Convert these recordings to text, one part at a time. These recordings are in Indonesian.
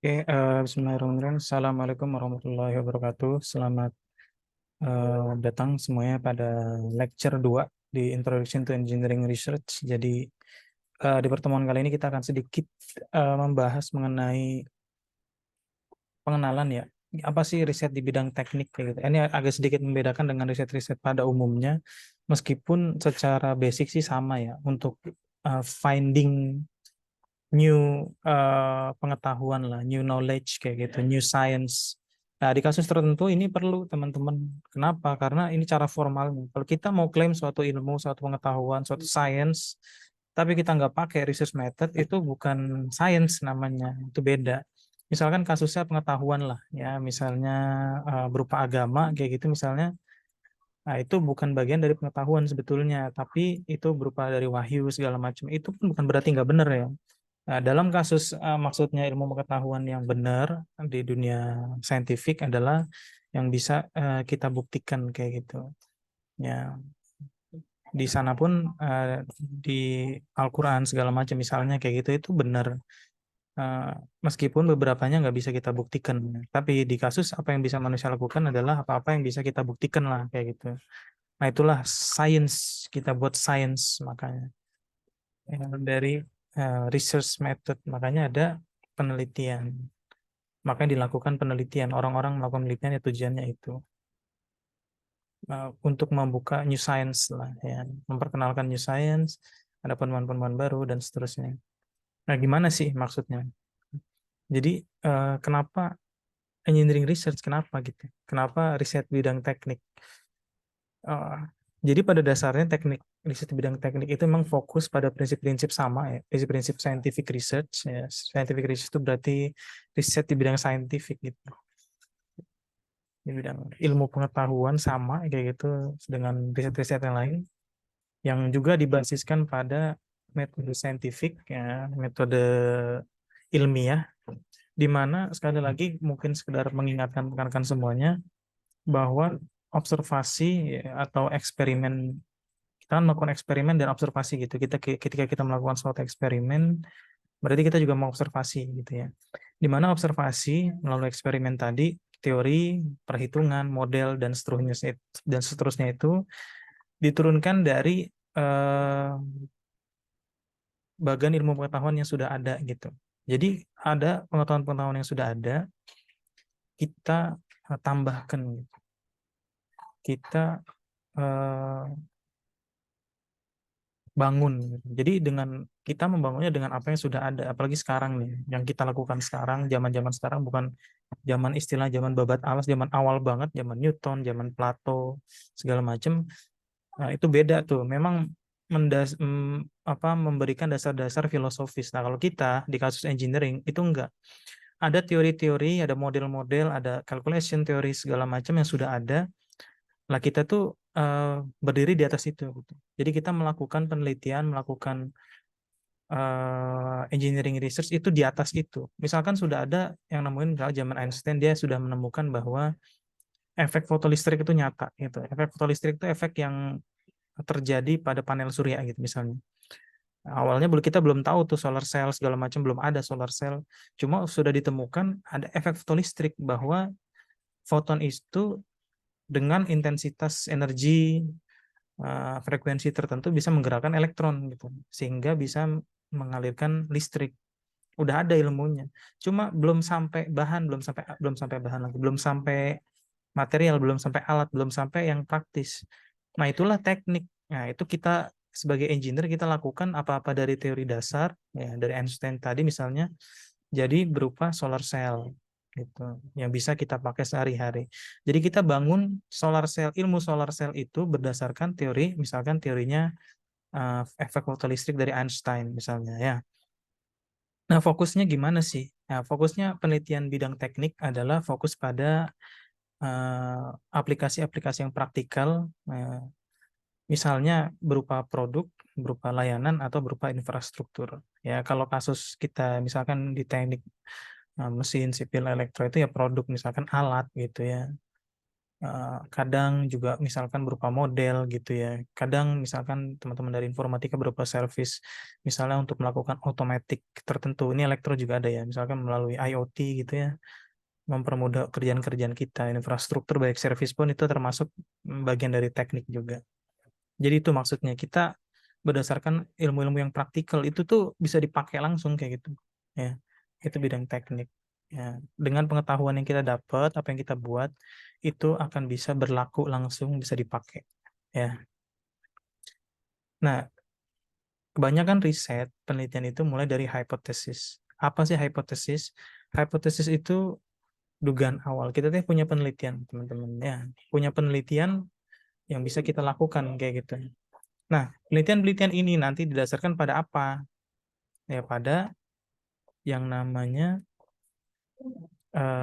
Bismillahirrahmanirrahim. Assalamualaikum warahmatullahi wabarakatuh. Selamat datang semuanya pada lecture 2 di Introduction to Engineering Research. Jadi di pertemuan kali ini kita akan sedikit membahas mengenai pengenalan ya. Apa sih riset di bidang teknik kayak gitu. Ini agak sedikit membedakan dengan riset-riset pada umumnya, meskipun secara basic sih sama ya untuk finding new pengetahuan lah, new knowledge kayak gitu, new science. Nah, di kasus tertentu ini perlu teman-teman. Kenapa? Karena ini cara formalnya. Kalau kita mau klaim suatu ilmu, suatu pengetahuan, suatu science, tapi kita nggak pakai research method, itu bukan science namanya, itu beda. Misalkan kasusnya pengetahuan lah, ya, misalnya berupa agama kayak gitu misalnya. Nah, itu bukan bagian dari pengetahuan sebetulnya, tapi itu berupa dari wahyu segala macam. Itu pun bukan berarti nggak benar ya. Nah, dalam kasus maksudnya ilmu pengetahuan yang benar di dunia saintifik adalah yang bisa kita buktikan kayak gitu. Ya, di sana pun di Al-Quran segala macam misalnya kayak gitu itu benar. Eh, Meskipun beberapanya nggak bisa kita buktikan, tapi di kasus apa yang bisa manusia lakukan adalah apa-apa yang bisa kita buktikan lah kayak gitu. Nah, itulah science, kita buat science makanya. Dari research method, makanya ada penelitian. Makanya dilakukan penelitian. Orang-orang melakukan penelitian ya tujuannya itu. Untuk membuka new science lah ya. Memperkenalkan new science, ada penemuan-penemuan baru dan seterusnya. Nah, gimana sih maksudnya? Jadi kenapa engineering research? Kenapa gitu? Kenapa riset bidang teknik? Eh, jadi pada dasarnya teknik riset di bidang teknik itu memang fokus pada prinsip-prinsip sama ya, prinsip-prinsip scientific research ya. Scientific research itu berarti riset di bidang scientific gitu. Di bidang ilmu pengetahuan sama kayak gitu dengan riset-riset yang lain yang juga dibasiskan pada metode saintifik ya, metode ilmiah, di mana sekali lagi mungkin sekedar mengingatkan rekan-rekan semuanya bahwa observasi ya, atau eksperimen, kita kan melakukan eksperimen dan observasi gitu. Ketika kita melakukan suatu eksperimen, berarti kita juga mengobservasi gitu ya. Di mana observasi melalui eksperimen tadi, teori, perhitungan, model dan seterusnya itu diturunkan dari bagian ilmu pengetahuan yang sudah ada gitu. Jadi ada pengetahuan-pengetahuan yang sudah ada, kita tambahkan gitu. Kita eh, bangun gitu. Jadi dengan kita membangunnya dengan apa yang sudah ada, apalagi sekarang nih, yang kita lakukan sekarang, zaman-zaman sekarang bukan zaman istilah zaman babat alas, zaman awal banget, zaman Newton, zaman Plato, segala macam. Nah, itu beda tuh. Memang memberikan dasar-dasar filosofis. Nah, kalau kita di kasus engineering itu enggak. Ada teori-teori, ada model-model, ada calculation teori segala macam yang sudah ada. Lah kita tuh berdiri di atas itu gitu. Jadi kita melakukan penelitian, melakukan engineering research itu di atas itu. Misalkan sudah ada yang nemuin misalnya zaman Einstein, dia sudah menemukan bahwa efek fotolistrik itu nyata gitu. Efek fotolistrik itu efek yang terjadi pada panel surya gitu misalnya. Awalnya kita belum tahu tuh solar cell segala macam, belum ada solar cell. Cuma sudah ditemukan ada efek fotolistrik bahwa foton itu dengan intensitas energi frekuensi tertentu bisa menggerakkan elektron gitu, sehingga bisa mengalirkan listrik. Udah ada ilmunya. Cuma belum sampai bahan, belum sampai bahan lagi, belum sampai material, belum sampai alat, belum sampai yang praktis. Nah, itulah teknik. Nah, itu kita sebagai engineer kita lakukan apa-apa dari teori dasar ya, dari Einstein tadi misalnya, jadi berupa solar cell gitu yang bisa kita pakai sehari-hari. Jadi kita bangun solar cell, ilmu solar cell itu berdasarkan teori, misalkan teorinya efek fotolistrik dari Einstein misalnya ya. Nah, fokusnya gimana sih? Nah, fokusnya penelitian bidang teknik adalah fokus pada aplikasi-aplikasi yang praktikal, misalnya berupa produk, berupa layanan, atau berupa infrastruktur. Ya, kalau kasus kita misalkan di teknik mesin sipil elektro itu ya produk, misalkan alat gitu ya. Kadang juga misalkan berupa model gitu ya. Kadang misalkan teman-teman dari informatika berupa service, misalnya untuk melakukan otomatik tertentu. Ini elektro juga ada ya, misalkan melalui IoT gitu ya, mempermudah kerjaan-kerjaan kita. Infrastruktur baik service pun itu termasuk bagian dari teknik juga. Jadi itu maksudnya kita berdasarkan ilmu-ilmu yang praktikal itu tuh bisa dipakai langsung kayak gitu. Ya, itu bidang teknik. Ya, dengan pengetahuan yang kita dapat, apa yang kita buat itu akan bisa berlaku langsung, bisa dipakai. Ya. Nah, kebanyakan riset penelitian itu mulai dari hipotesis. Apa sih hipotesis? Hipotesis itu dugaan awal. Kita tuh punya penelitian, teman-teman. Ya, punya penelitian yang bisa kita lakukan kayak gitu. Nah, penelitian-penelitian ini nanti didasarkan pada apa? Ya, pada yang namanya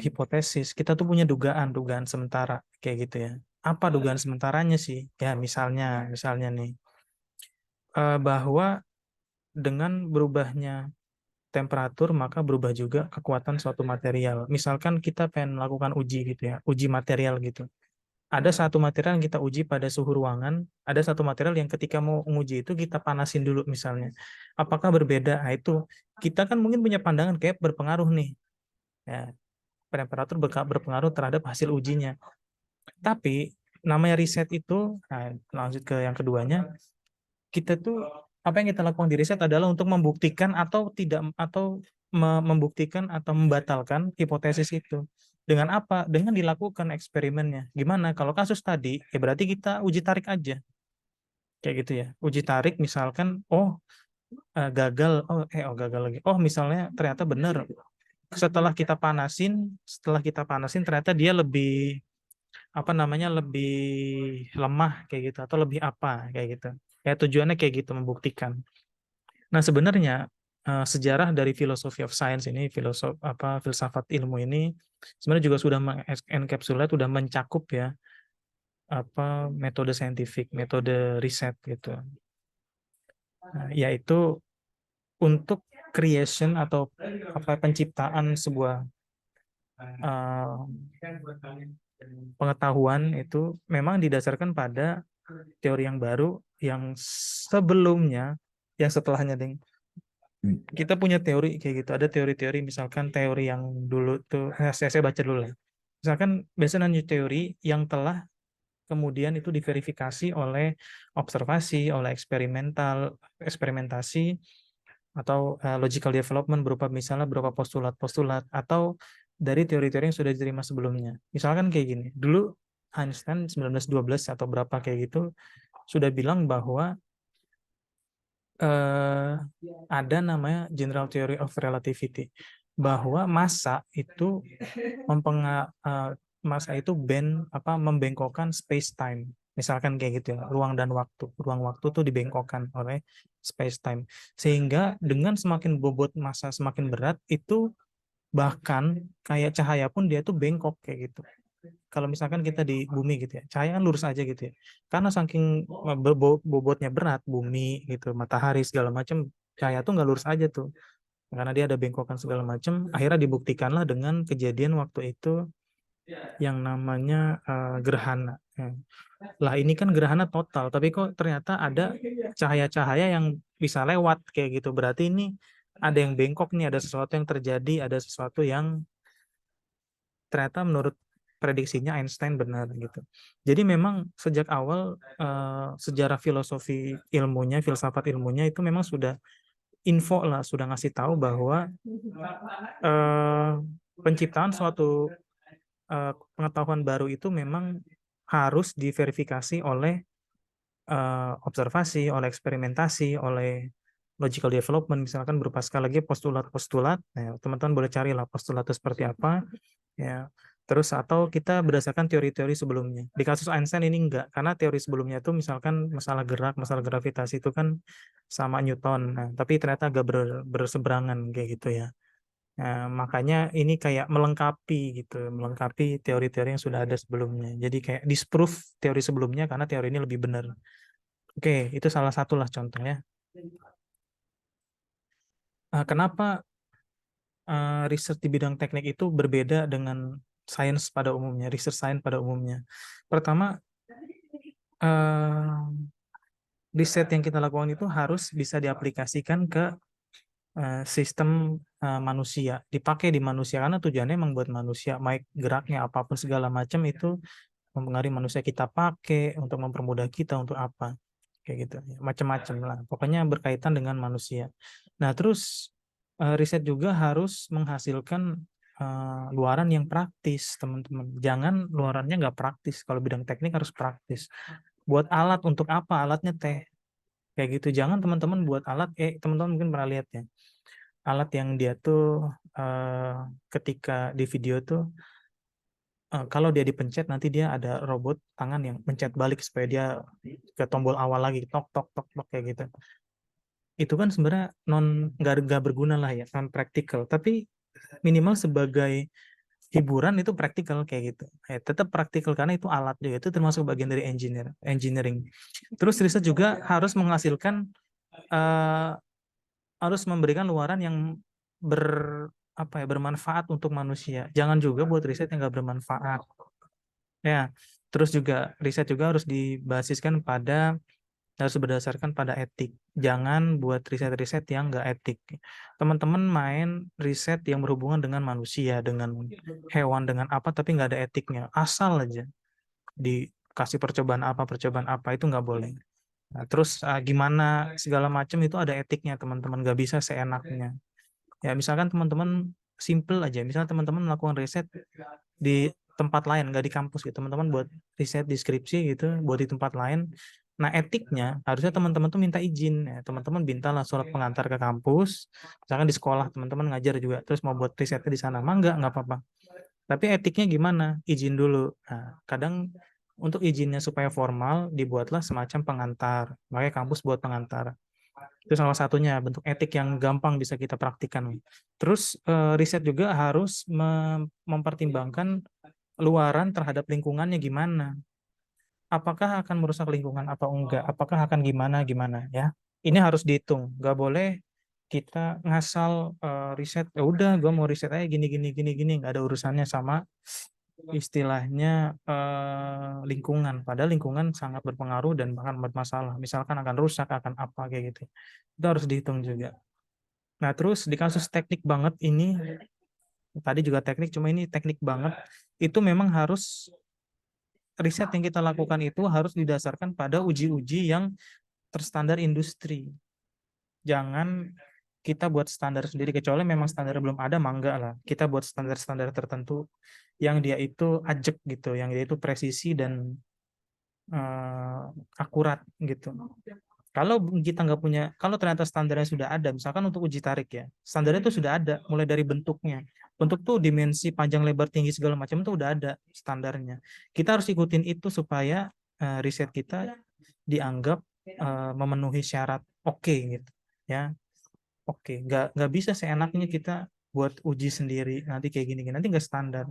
hipotesis. Kita tuh punya dugaan sementara kayak gitu ya. Apa dugaan sementaranya sih? Ya, misalnya nih, bahwa dengan berubahnya temperatur maka berubah juga kekuatan suatu material. Misalkan kita pengen melakukan uji gitu ya, uji material gitu. Ada satu material yang kita uji pada suhu ruangan, ada satu material yang ketika mau menguji itu kita panasin dulu misalnya. Apakah berbeda? Nah, itu kita kan mungkin punya pandangan kayak berpengaruh nih. Ya, temperatur berpengaruh terhadap hasil ujinya. Tapi namanya riset itu, nah, lanjut ke yang keduanya, kita tuh apa yang kita lakukan di riset adalah untuk membuktikan atau tidak atau membuktikan atau membatalkan hipotesis itu. Dengan apa? Dengan dilakukan eksperimennya. Gimana? Kalau kasus tadi, ya berarti kita uji tarik aja. Kayak gitu ya. Uji tarik misalkan, gagal, gagal lagi. Oh, misalnya ternyata benar. Setelah kita panasin ternyata dia lebih apa namanya lebih lemah kayak gitu atau lebih apa kayak gitu. Ya tujuannya kayak gitu membuktikan. Nah, sebenarnya sejarah dari filosofi of science ini, filsafat ilmu ini sebenarnya juga sudah mengenkapsulat, sudah mencakup ya metode saintifik, metode riset gitu. Nah, yaitu untuk creation atau penciptaan sebuah uh, pengetahuan itu memang didasarkan pada teori yang baru yang sebelumnya, yang setelahnya, Ding. Kita punya teori kayak gitu. Ada teori-teori, misalkan teori yang dulu tuh, saya baca dulu lah. Misalkan Based teori yang telah kemudian itu diverifikasi oleh observasi, oleh eksperimentasi, atau logical development berupa misalnya berupa postulat-postulat, atau dari teori-teori yang sudah diterima sebelumnya. Misalkan kayak gini, dulu Einstein 1912 atau berapa kayak gitu, sudah bilang bahwa ada namanya General Theory of Relativity, bahwa massa itu membengkokkan space time, misalkan kayak gitu ya, ruang waktu tuh dibengkokkan oleh space time, sehingga dengan semakin bobot massa semakin berat itu bahkan kayak cahaya pun dia tuh bengkok kayak gitu. Kalau misalkan kita di bumi gitu ya, cahaya kan lurus aja gitu ya. Karena saking bobotnya berat, bumi gitu, matahari segala macam, cahaya tuh nggak lurus aja tuh. Karena dia ada bengkokan segala macam, akhirnya dibuktikanlah dengan kejadian waktu itu yang namanya gerhana. Lah ini kan gerhana total, tapi kok ternyata ada cahaya-cahaya yang bisa lewat kayak gitu. Berarti ini ada yang bengkok nih, ada sesuatu yang terjadi, ada sesuatu yang ternyata menurut prediksinya Einstein benar gitu. Jadi memang sejak awal sejarah filosofi ilmunya, filsafat ilmunya itu memang sudah info lah, sudah ngasih tahu bahwa penciptaan suatu pengetahuan baru itu memang harus diverifikasi oleh observasi, oleh eksperimentasi, oleh logical development, misalkan berupa sekali lagi postulat-postulat. Nah, teman-teman boleh carilah postulat itu seperti apa, ya. Terus atau kita berdasarkan teori-teori sebelumnya. Di kasus Einstein ini enggak, karena teori sebelumnya itu misalkan masalah gerak, masalah gravitasi itu kan sama Newton. Nah, tapi ternyata agak berseberangan kayak gitu ya. Nah, makanya ini kayak melengkapi gitu, melengkapi teori-teori yang sudah ada sebelumnya. Jadi kayak disprove teori sebelumnya karena teori ini lebih benar. Oke, itu salah satu lah contohnya. Kenapa riset di bidang teknik itu berbeda dengan science pada umumnya, research science pada umumnya. Pertama, eh, riset yang kita lakukan itu harus bisa diaplikasikan ke sistem manusia, dipakai di manusia karena tujuannya emang buat manusia, baik geraknya apapun segala macam itu mempengaruhi manusia, kita pakai untuk mempermudah kita untuk apa, kayak gitu, macam-macam lah. Pokoknya berkaitan dengan manusia. Nah, terus riset juga harus menghasilkan luaran yang praktis, teman-teman. Jangan luarannya nggak praktis. Kalau bidang teknik harus praktis. Buat alat untuk apa? Alatnya kayak gitu. Jangan teman-teman buat alat. Teman-teman mungkin pernah lihat ya. Alat yang dia tuh ketika di video tuh kalau dia dipencet nanti dia ada robot tangan yang mencet balik supaya dia ke tombol awal lagi, tok tok tok tok kayak gitu. Itu kan sebenarnya nggak berguna lah ya, non praktikal. Tapi minimal sebagai hiburan itu praktikal kayak gitu. Tetap praktikal karena itu alat juga, itu termasuk bagian dari engineering. Terus riset juga harus menghasilkan uh, harus memberikan luaran yang ber bermanfaat untuk manusia. Jangan juga buat riset yang nggak bermanfaat. Ya, terus juga riset juga harus dibasiskan pada harus berdasarkan pada etik. Jangan buat riset-riset yang nggak etik. Teman-teman main riset yang berhubungan dengan manusia, dengan hewan, dengan apa, tapi nggak ada etiknya. Asal aja dikasih percobaan apa itu nggak boleh. Nah, terus gimana segala macam itu ada etiknya, teman-teman. Nggak bisa seenaknya. Ya, misalkan teman-teman simple aja. Misalnya teman-teman melakukan riset di tempat lain, nggak di kampus gitu. Teman-teman buat riset deskripsi gitu, buat di tempat lain. Nah, etiknya harusnya teman-teman tuh minta izin. Ya, teman-teman mintalah surat pengantar ke kampus. Misalkan di sekolah teman-teman ngajar juga, terus mau buat risetnya di sana, mah nggak apa-apa. Tapi etiknya gimana? Izin dulu. Nah, kadang untuk izinnya supaya formal, dibuatlah semacam pengantar. Makanya kampus buat pengantar. Itu salah satunya bentuk etik yang gampang bisa kita praktikkan. Terus riset juga harus mempertimbangkan luaran terhadap lingkungannya gimana. Apakah akan merusak lingkungan atau enggak? Apakah akan gimana ya? Ini harus dihitung. Nggak boleh kita ngasal riset. Ya udah, gue mau riset aja gini gini gini gini. Nggak ada urusannya sama istilahnya lingkungan. Padahal lingkungan sangat berpengaruh dan bahkan bermasalah. Misalkan akan rusak, akan apa kayak gitu. Itu harus dihitung juga. Nah, terus di kasus teknik banget ini, tadi juga teknik, cuma ini teknik banget, itu memang harus riset yang kita lakukan itu harus didasarkan pada uji-uji yang terstandar industri. Jangan kita buat standar sendiri, kecuali memang standar belum ada, mangga lah. Kita buat standar-standar tertentu yang dia itu ajek gitu, yang dia itu presisi dan akurat gitu. Kalau kita nggak punya, kalau ternyata standarnya sudah ada, misalkan untuk uji tarik ya, standarnya itu sudah ada, mulai dari bentuknya. Bentuk tuh dimensi panjang, lebar, tinggi segala macam itu udah ada standarnya. Kita harus ikutin itu supaya riset kita dianggap memenuhi syarat oke gitu, ya. Oke, nggak bisa seenaknya kita buat uji sendiri nanti kayak gini, nanti nggak standar.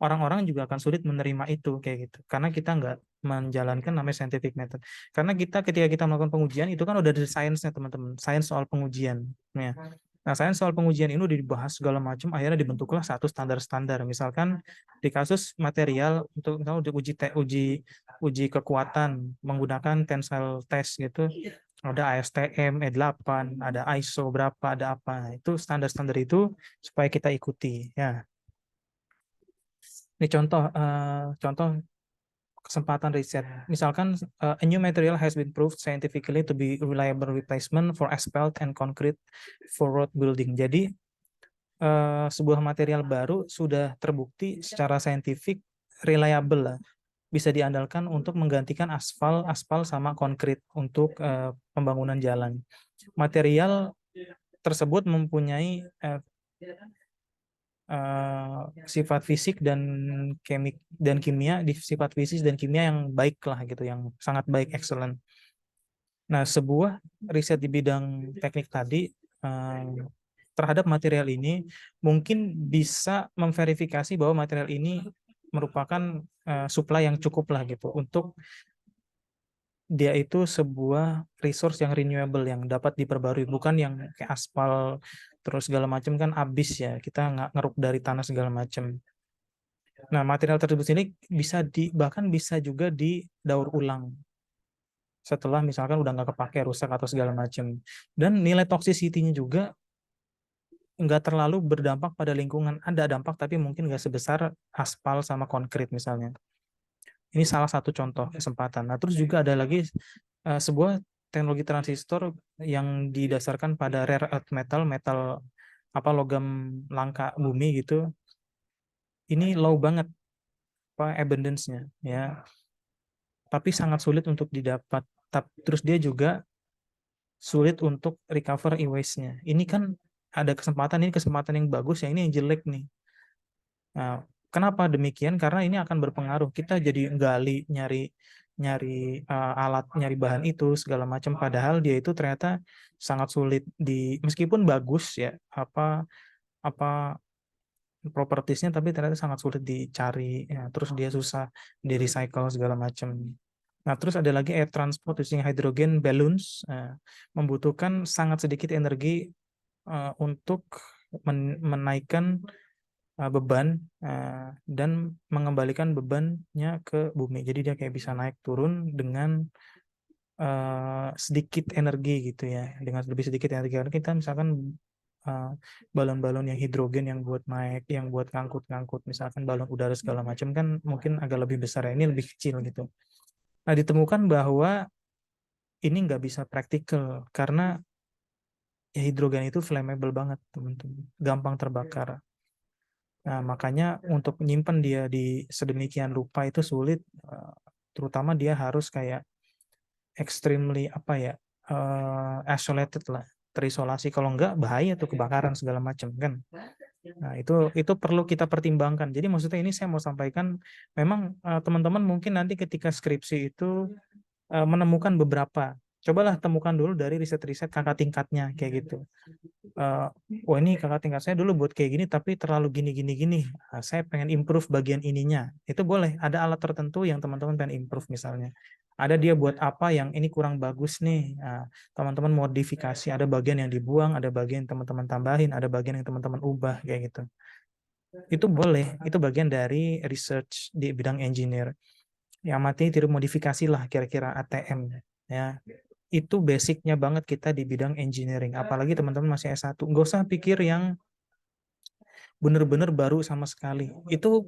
Orang-orang juga akan sulit menerima itu kayak gitu, karena kita nggak menjalankan namanya scientific method. Karena kita ketika kita melakukan pengujian itu kan udah ada sainsnya teman-teman, sains soal pengujian. Nah, sains soal pengujian ini udah dibahas segala macam, akhirnya dibentuklah satu standar-standar. Misalkan di kasus material untuk uji kekuatan menggunakan tensile test gitu, ada ASTM, E8, ada ISO berapa, ada apa. Itu standar-standar itu supaya kita ikuti. Ya, ini contoh kesempatan riset. Misalkan a new material has been proved scientifically to be reliable replacement for asphalt and concrete for road building. Jadi sebuah material baru sudah terbukti secara saintifik reliable lah, bisa diandalkan untuk menggantikan aspal sama konkrit untuk pembangunan jalan. Material tersebut mempunyai sifat fisik dan kimia, di sifat fisik dan kimia yang baik lah gitu, yang sangat baik, excellent. Nah, sebuah riset di bidang teknik tadi terhadap material ini mungkin bisa memverifikasi bahwa material ini merupakan supply yang cukup lah gitu untuk dia itu sebuah resource yang renewable yang dapat diperbarui, bukan yang kayak aspal terus segala macam kan habis ya, kita nggak ngeruk dari tanah segala macam. Nah, material tersebut ini bahkan bisa juga didaur ulang setelah misalkan udah nggak kepake, rusak atau segala macam. Dan nilai toxicity-nya juga nggak terlalu berdampak pada lingkungan. Ada dampak tapi mungkin nggak sebesar aspal sama konkrit misalnya. Ini salah satu contoh kesempatan. Nah, terus juga ada lagi sebuah teknologi transistor yang didasarkan pada rare earth metal, metal apa logam langka bumi gitu. Ini low banget apa abundance-nya ya, tapi sangat sulit untuk didapat. Terus dia juga sulit untuk recover e-waste-nya. Ini kan ada kesempatan, ini kesempatan yang bagus ya, ini yang jelek nih. Nah, kenapa demikian? Karena ini akan berpengaruh. Kita jadi gali, nyari nyari alat, nyari bahan itu segala macam. Padahal dia itu ternyata sangat sulit meskipun bagus ya apa propertiesnya, tapi ternyata sangat sulit dicari. Ya, terus dia susah di recycle segala macam. Nah, terus ada lagi air transport using hydrogen balloons, membutuhkan sangat sedikit energi untuk menaikkan beban dan mengembalikan bebannya ke bumi. Jadi dia kayak bisa naik turun dengan sedikit energi gitu ya. Dengan lebih sedikit energi. Karena kita misalkan balon-balon yang hidrogen yang buat naik, yang buat ngangkut-ngangkut, misalkan balon udara segala macam kan mungkin agak lebih besar ya. Ini lebih kecil gitu. Nah, ditemukan bahwa ini nggak bisa praktikal karena ya hidrogen itu flammable banget, teman-teman. Gampang terbakar. Nah, makanya untuk menyimpan dia di sedemikian rupa itu sulit, terutama dia harus kayak extremely apa ya, isolated lah, terisolasi. Kalau enggak bahaya tuh kebakaran segala macam kan. Nah, itu perlu kita pertimbangkan. Jadi maksudnya ini saya mau sampaikan, memang teman-teman mungkin nanti ketika skripsi itu menemukan beberapa. Cobalah temukan dulu dari riset-riset kakak tingkatnya kayak gitu. Wah ini kakak tingkat saya dulu buat kayak gini tapi terlalu gini. Saya pengen improve bagian ininya. Itu boleh. Ada alat tertentu yang teman-teman pengen improve misalnya. Ada dia buat apa yang ini kurang bagus nih. Teman-teman modifikasi. Ada bagian yang dibuang, ada bagian yang teman-teman tambahin, ada bagian yang teman-teman ubah kayak gitu. Itu boleh. Itu bagian dari research di bidang engineer. Yang mati tiru modifikasi lah kira-kira ATM ya. Itu basicnya banget kita di bidang engineering, apalagi teman-teman masih S1, nggak usah pikir yang benar-benar baru sama sekali, itu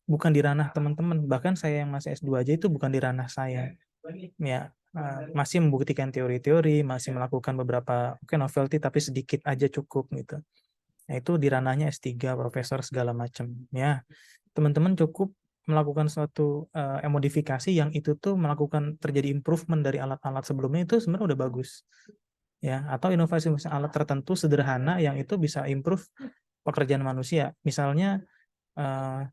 bukan di ranah teman-teman, bahkan saya yang masih S2 aja itu bukan di ranah saya ya. Masih membuktikan teori-teori, masih melakukan beberapa mungkin novelty tapi sedikit aja cukup gitu. Nah, itu di ranahnya S3 profesor segala macam ya. Teman-teman cukup melakukan suatu modifikasi yang itu tuh melakukan terjadi improvement dari alat-alat sebelumnya, itu sebenarnya udah bagus ya. Atau inovasi alat tertentu sederhana yang itu bisa improve pekerjaan manusia. Misalnya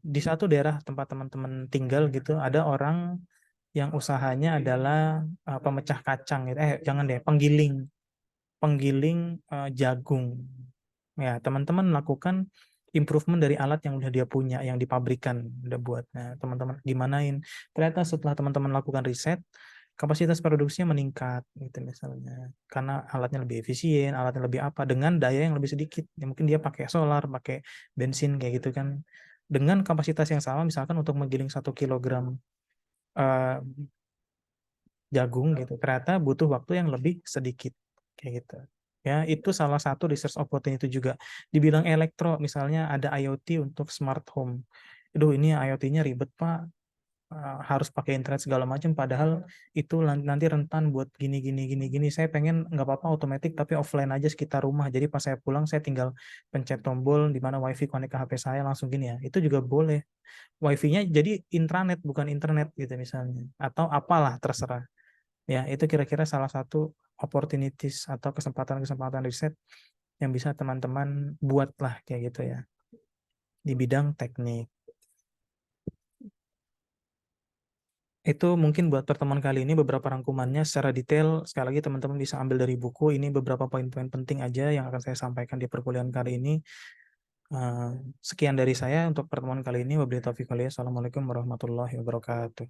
di satu daerah tempat teman-teman tinggal gitu ada orang yang usahanya adalah pemecah kacang gitu. Jangan deh, penggiling penggiling jagung ya. Teman-teman melakukan improvement dari alat yang udah dia punya, yang di pabrikan udah buat. Nah, teman-teman gimanain, ternyata setelah teman-teman lakukan riset, kapasitas produksinya meningkat gitu misalnya, karena alatnya lebih efisien, alatnya lebih apa, dengan daya yang lebih sedikit ya. Mungkin dia pakai solar, pakai bensin kayak gitu kan, dengan kapasitas yang sama misalkan untuk menggiling 1 kilogram uh, jagung gitu, ternyata butuh waktu yang lebih sedikit kayak gitu ya. Itu salah satu research opportunity juga di bidang elektro. Misalnya ada IoT untuk smart home. Aduh ini IoT-nya ribet Pak, harus pakai internet segala macam, padahal itu nanti rentan buat gini. Saya pengen nggak apa-apa otomatis tapi offline aja sekitar rumah, jadi pas saya pulang saya tinggal pencet tombol di mana wifi connect ke HP saya langsung gini ya. Itu juga boleh, wifi-nya jadi intranet bukan internet gitu misalnya, atau apalah terserah ya. Itu kira-kira salah satu opportunities atau kesempatan-kesempatan riset yang bisa teman-teman buat lah kayak gitu ya di bidang teknik. Itu mungkin buat pertemuan kali ini beberapa rangkumannya secara detail. Sekali lagi teman-teman bisa ambil dari buku ini beberapa poin-poin penting aja yang akan saya sampaikan di perkuliahan kali ini. Sekian dari saya untuk pertemuan kali ini. Wabillahi taufiq walhidayah. Assalamualaikum warahmatullahi wabarakatuh.